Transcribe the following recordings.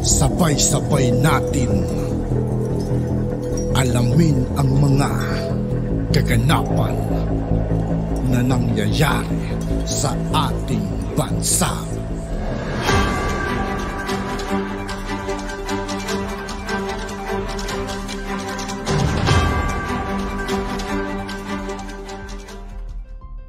Sabay-sabay natin alamin ang mga kaganapan na nangyayari sa ating bansa.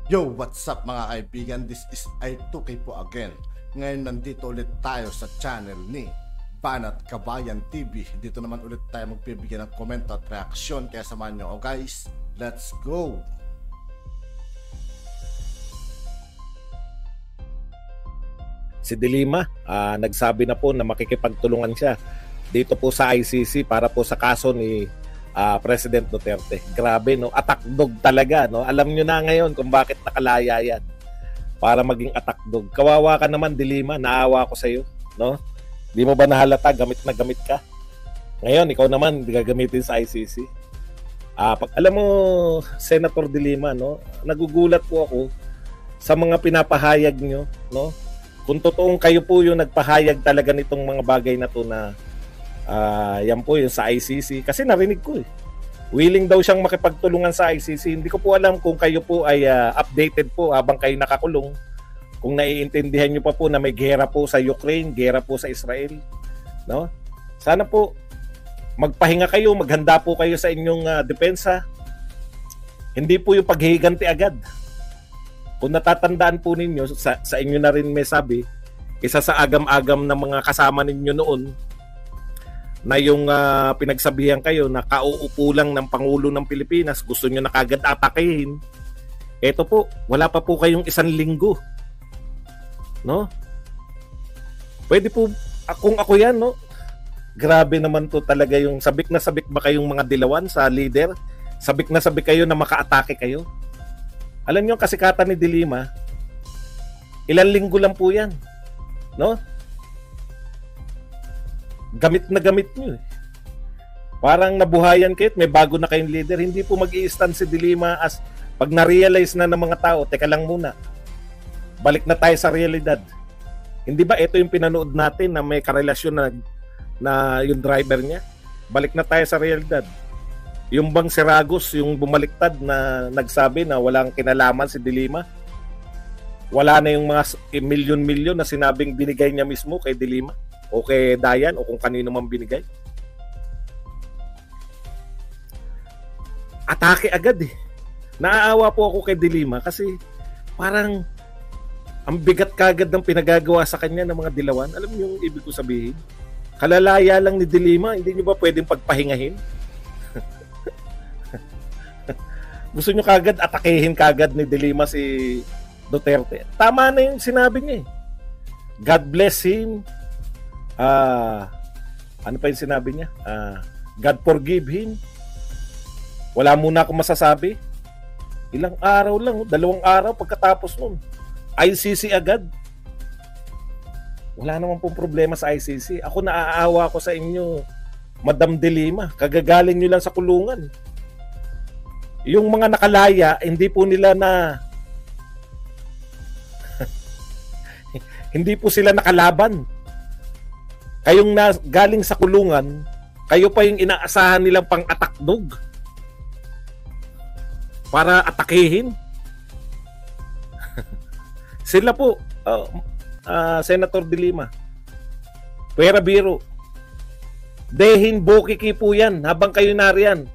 Yo, what's up mga kaibigan? This is I2K po again. Ngayon nandito ulit tayo sa channel ni Banat Kabayan TV. Dito naman ulit tayo magbibigyan ng komento at reaksyon. Kaya samahan nyo. Guys, let's go! Si De Lima, nagsabi na po na makikipagtulungan siya dito po sa ICC para po sa kaso ni President Duterte. Grabe, no? Attack dog talaga, no? Alam nyo na ngayon kung bakit nakalaya yan para maging attack dog. Kawawa ka naman, De Lima. Naawa ko sa iyo, no? Di mo ba nahalata gamit na gamit ka? Ngayon, ikaw naman gagamitin sa ICC. Alam mo, Senator De Lima, no? Nagugulat po ako sa mga pinapahayag nyo, no? Kung totoong kayo po yung nagpahayag talaga nitong mga bagay na to na yan po yung sa ICC. Kasi narinig ko willing daw siyang makipagtulungan sa ICC. Hindi ko po alam kung kayo po ay updated po habang kayo nakakulong. Kung naiintindihan nyo pa po na may gera po sa Ukraine, gera po sa Israel. No? Sana po magpahinga kayo, maghanda po kayo sa inyong depensa. Hindi po yung paghihiganti agad. Kung natatandaan po ninyo, sa inyo na rin may sabi, isa sa agam-agam ng mga kasama ninyo noon, na yung pinagsabihan kayo na kauupo lang ng Pangulo ng Pilipinas, gusto nyo na kagad atakihin. Eto po, wala pa po kayong 1 linggo. No? Pwede po, kung ako yan, no? Grabe naman to talaga yung sabik na sabik ba kayong mga dilawan sa leader? Sabik na sabik kayo na makaatake kayo? Alam nyo ang kasikatan ni De Lima, 1 linggo lang po yan. No? Gamit na gamit nyo. Parang nabuhayan kayo, may bago na kayong leader. Hindi po mag-i-stand si De Lima as pag na-realize na ng mga tao, teka lang muna, balik na tayo sa realidad. Hindi ba ito yung pinanood natin na may karelasyon na yung driver niya? Balik na tayo sa realidad. Yung bang si Ragos, yung bumaliktad na nagsabi na walang kinalaman si De Lima? Wala na yung mga milyon-milyon na sinabing binigay niya mismo kay De Lima? O kay Dayan o kung kanino man binigay. Atake agad Naaawa po ako kay De Lima kasi parang ang bigat kagad ng pinagagawa sa kanya ng mga dilawan. Alam niyo yung ibig ko sabihin? Kalalaya lang ni De Lima, hindi niyo ba pwedeng pagpahingahin? Gusto niyo kagad atakehin kagad ni De Lima si Duterte. Tama na yung sinabi niya God bless him. Ano pa yung sinabi niya? God forgive him. Wala muna akong masasabi. Ilang araw lang, 2 araw pagkatapos nun, ICC agad. Wala naman pong problema sa ICC. Ako naaawa ko sa inyo, Madam De Lima. Kagagaling nyo lang sa kulungan. Yung mga nakalaya, hindi po nila na hindi po sila nakalaban. Kayong galing sa kulungan, kayo pa yung inaasahan nilang pang-attack dog para atakehin. Sila po, Senator De Lima, pera biro. Dehin bokiki po yan habang kayo nariyan.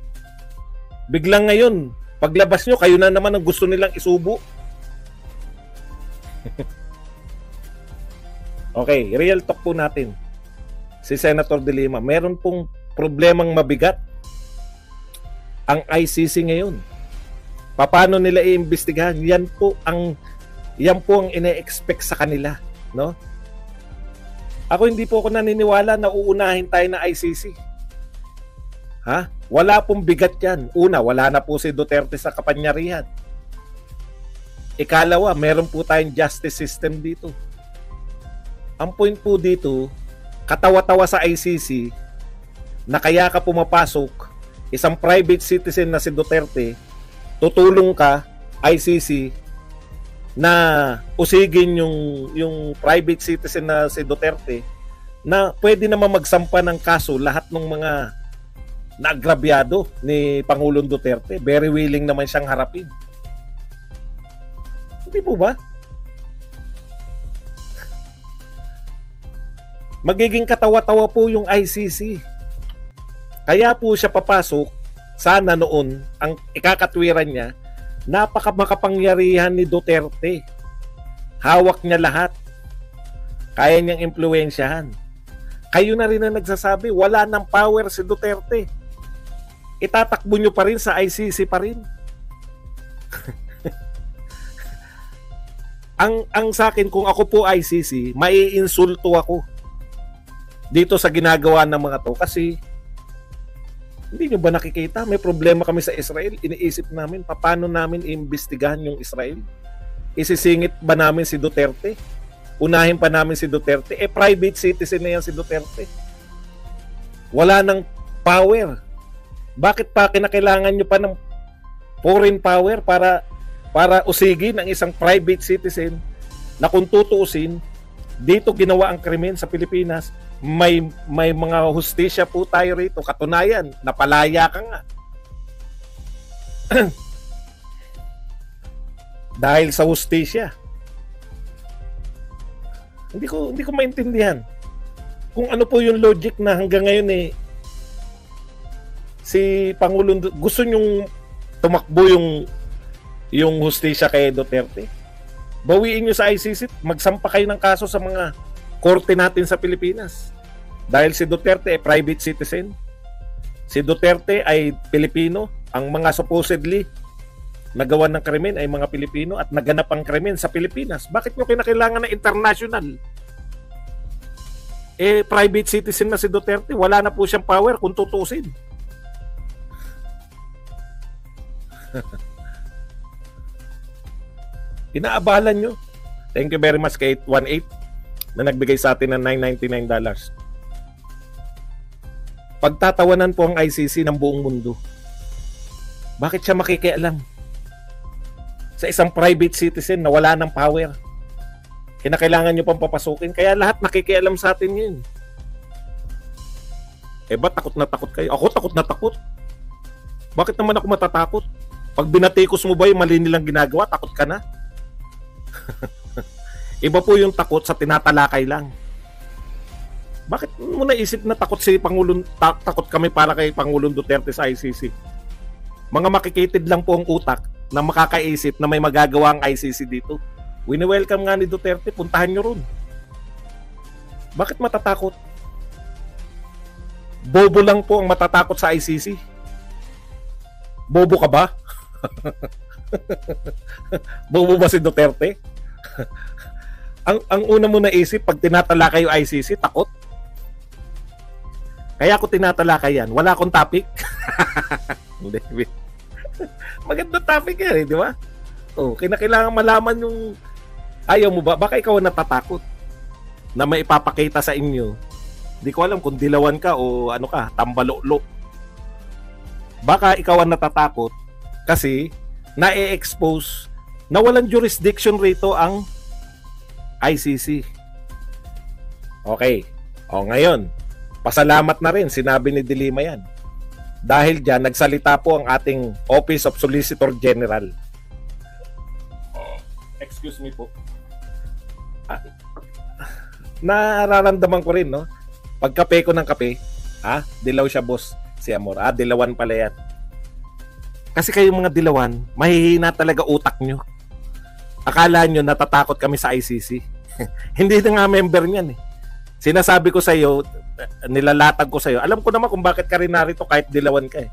Biglang ngayon, paglabas nyo, kayo na naman ang gusto nilang isubo. Okay, real talk po natin. Si Senator De Lima, meron pong problemang mabigat ang ICC ngayon. Paano nila iimbestigahan? Yan po ang ine-expect sa kanila, no? Ako hindi po ako naniniwala na uunahin tayo na ICC. Wala pong bigat yan. Una, wala na po si Duterte sa kapangyarihan. Ikalawa, meron po tayong justice system dito. Ang point po dito, katawa-tawa sa ICC na kaya ka pumapasok, isang private citizen na si Duterte, tutulong ka, ICC, na usigin yung private citizen na si Duterte na pwede naman magsampa ng kaso lahat ng mga naagrabyado ni Pangulong Duterte. Very willing naman siyang harapin. Hindi po ba? Magiging katawa-tawa po yung ICC. Kaya po siya papasok, sana noon, ang ikakatwiran niya, napakamakapangyarihan ni Duterte. Hawak niya lahat. Kaya niyang impluwensyahan. Kayo na rin ang nagsasabi, wala ng power si Duterte. Itatakbo nyo pa rin sa ICC pa rin. ang sa akin, kung ako po ICC, maiinsulto ako dito sa ginagawa ng mga to. Kasi, hindi nyo ba nakikita? May problema kami sa Israel. Iniisip namin, paano namin iimbestigahan yung Israel? Isisingit ba namin si Duterte? Unahin pa namin si Duterte? Private citizen na yan si Duterte. Wala nang power. Bakit pa kinakailangan nyo pa ng foreign power para usigin ang isang private citizen na kung tutuusin, dito ginawa ang krimen sa Pilipinas, may mga hustisya po tayo rito. Katunayan, napalaya ka nga. Dahil sa hustisya. Hindi ko maintindihan kung ano po yung logic na hanggang ngayon si Pangulong gusto nyong tumakbo yung hustisya kay Duterte. Bawiin nyo sa ICC, magsampa kayo ng kaso sa mga korte natin sa Pilipinas. Dahil si Duterte ay private citizen. Si Duterte ay Pilipino. Ang mga supposedly nagawa ng krimen ay mga Pilipino at naganap ang krimen sa Pilipinas. Bakit nyo kinakailangan na international? Private citizen na si Duterte. Wala na po siyang power kung tutusin. Inaabalan nyo. Thank you very much kay 818 na nagbigay sa atin ng $999. Pagtatawanan po ang ICC ng buong mundo. Bakit siya makikialam sa isang private citizen na wala ng power? Kinakailangan nyo pang papasukin. Kaya lahat nakikialam sa atin yun. Ba't takot na takot kayo? Ako takot na takot. Bakit naman ako matatakot? Pag binatikos mo ba yung mali nilang ginagawa, takot ka na? Iba po yung takot sa tinatalakay lang. Bakit mo naisip na takot si Pangulong, takot kami para kay Pangulong Duterte sa ICC? Mga makikitid lang po ang utak na makakaisip na may magagawa ang ICC dito. Wini-welcome nga ni Duterte, puntahan nyo ron. Bakit matatakot? Bobo lang po ang matatakot sa ICC. Bobo ka ba? Bobo ba si Duterte? ang una mo naisip pag tinatalakay yung ICC, takot. Kaya ako tinatalakay yan. Wala akong topic. Magandang topic yan, di ba? Kinakailangan malaman yung ayaw mo ba? Baka ikaw ang natatakot na may ipapakita sa inyo. Hindi ko alam kung dilawan ka o ano ka, tambalolo. Baka ikaw ang natatakot kasi na-expose na walang jurisdiction rito ang ICC. Okay. Ngayon, pasalamat na rin, sinabi ni De Lima yan. Dahil dyan, nagsalita po ang ating Office of Solicitor General. Excuse me po. Nararamdaman ko rin, no? Pagkape ko ng kape, dilaw siya, boss. Si Amor, dilawan pala yan. Kasi kayong mga dilawan, mahihina talaga utak nyo. Akala nyo natatakot kami sa ICC. Hindi na nga member niyan eh. Sinasabi ko sa iyo, nilalatag ko sa iyo. Alam ko naman kung bakit ka rin narito kahit dilawan ka eh.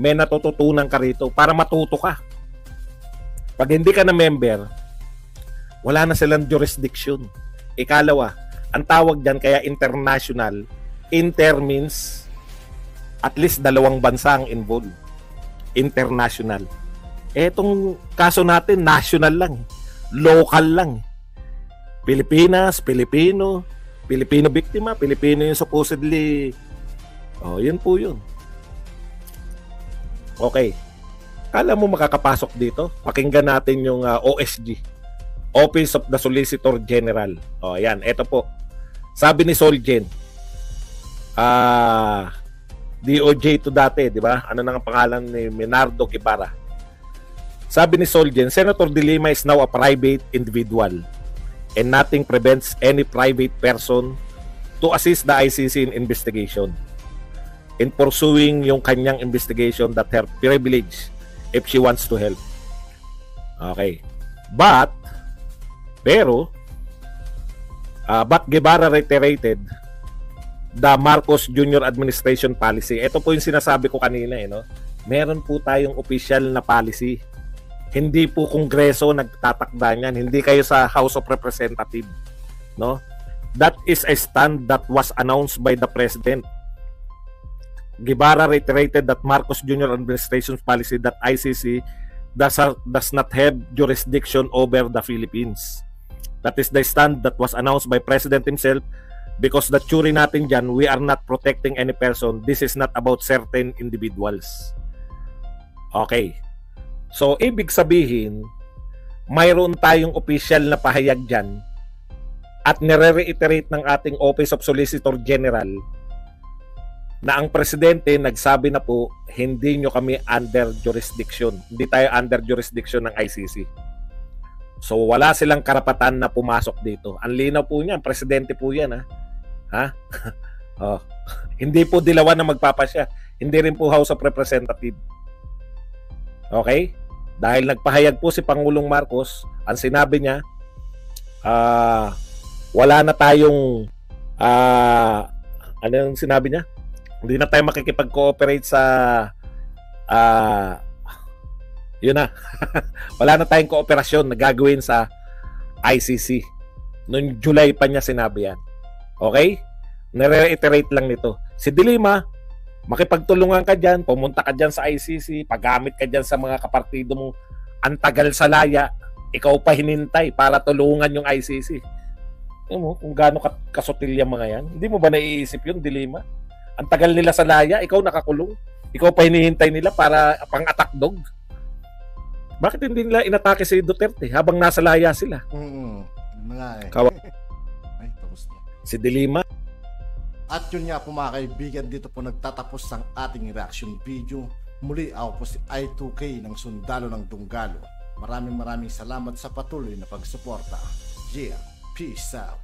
May natututunan ka rito para matuto ka. Pag hindi ka na member, wala na silang jurisdiction. Ikalawa, ang tawag dyan kaya international. Inter means at least 2 bansa ang involved. International. Etong kaso natin, national lang. Local lang. Pilipinas, Pilipino, Pilipino biktima, Pilipino yung supposedly. Yun po yun. Okay. Kala mo makakapasok dito? Pakinggan natin yung OSG. Office of the Solicitor General. Yan, eto po. Sabi ni Solgen, DOJ to dati, di ba? Ano nang ang pangalan ni Menardo Guevara? Sabi ni Solgen, Senator De Lima is now a private individual and nothing prevents any private person to assist the ICC in investigation in pursuing yung kanyang investigation that her privilege if she wants to help. Okay. But Guevara reiterated the Marcos Jr. administration policy. Ito po yung sinasabi ko kanina, no? Meron po tayong official na policy. Hindi po Kongreso nagtatakda niyan, hindi kayo sa House of Representatives, no? That is a stand that was announced by the President. Guevara reiterated that Marcos Jr. administration's policy that ICC does not have jurisdiction over the Philippines. That is the stand that was announced by President himself. Because the theory natin dyan, we are not protecting any person. This is not about certain individuals. Okay. So, ibig sabihin, mayroon tayong official na pahayag dyan at nire-reiterate ng ating Office of Solicitor General na ang Presidente nagsabi na po, hindi nyo kami under jurisdiction. Hindi tayo under jurisdiction ng ICC. So, wala silang karapatan na pumasok dito. Ang linaw po niyan, Presidente po yan, ha? Oh. Hindi po dilawan na magpapasya. Hindi rin po House of Representatives. Okay? Dahil nagpahayag po si Pangulong Marcos, ang sinabi niya, wala na tayong ano yung sinabi niya? Hindi na tayo makikipag-cooperate sa yun na. Wala na tayong kooperasyon na gagawin sa ICC. Noong July pa niya sinabi yan. Okay? Nare-reiterate lang nito. Si De Lima, makipagtulungan ka dyan, pumunta ka dyan sa ICC, paggamit ka dyan sa mga kapartido mo, ang tagal sa laya, ikaw pa hinintay para tulungan yung ICC. Mo, kung gaano kasutil yung mga yan. Hindi mo ba naiisip yun, De Lima? Ang tagal nila sa laya, ikaw nakakulong. Ikaw pa hinihintay nila para pang-attack dog. Bakit hindi nila inatake si Duterte habang nasa laya sila? Ay, tapos na. Si De Lima. At yun nga po mga kaibigan, dito po nagtatapos ang ating reaction video. Muli ako po si I2K ng Sundalo ng Dunggalo. Maraming salamat sa patuloy na pagsuporta. Yeah, peace out.